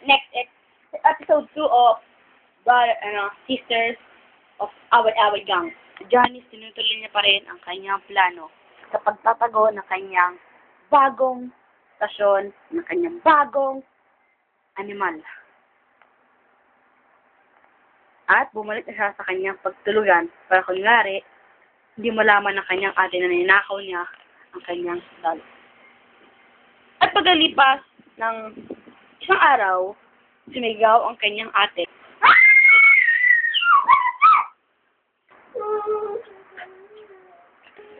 next episode 2 of Sisters of Away-Away Gang. Janice, tinutuloy niya pa rin ang kanyang plano sa pagtatago ng kanyang bagong stasyon, ng kanyang bagong animal. At bumalik na siya sa kanyang pagtulugan para kunyari, hindi malaman ng kanyang ate na ninakaw niya ang kanyang dalo. At pagalipas ng isang araw, sumigaw ang kanyang ate.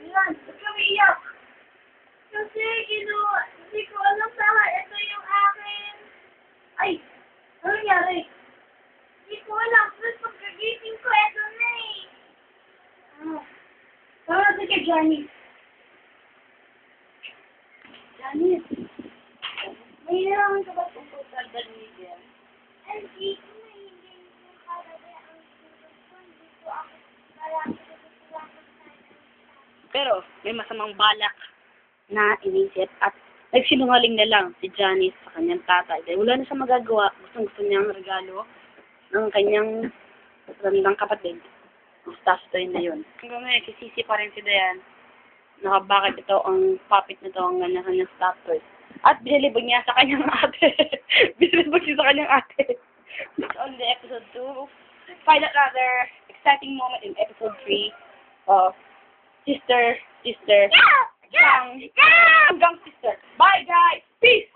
Yan, ba't kami iyak? Kasi, hindi ko alam sana ito yung akin. Ay, ano nangyari? Hindi ko alam. Tapos pagkagising ko, ito na eh. Tama natin kay Janice. Janice, may naraman ka ba tungkol sa Daniel? Hindi ko na hindi yung kalagay ang tulog ko. Hindi ko ako malapit na gusto ako sa Pero may masamang balak na inisip at nagsinungaling na lang si Janice sa kanyang tatay. Dahil wala na siya magagawa, gusto niyang regalo ng kanyang matandang kapatid. Ang statutoy na yun. Hanggang ngayon, kisisi pa rin si Dayan na bakit ito ang puppet na ito ang kanyang statutoy. At binilibog niya sa kanyang ate. Binilibog siya sa kanyang ate. It's on the episode 2. Find another exciting moment in episode 3 of Sister, Yeah! Gang Sister. Bye guys! Peace!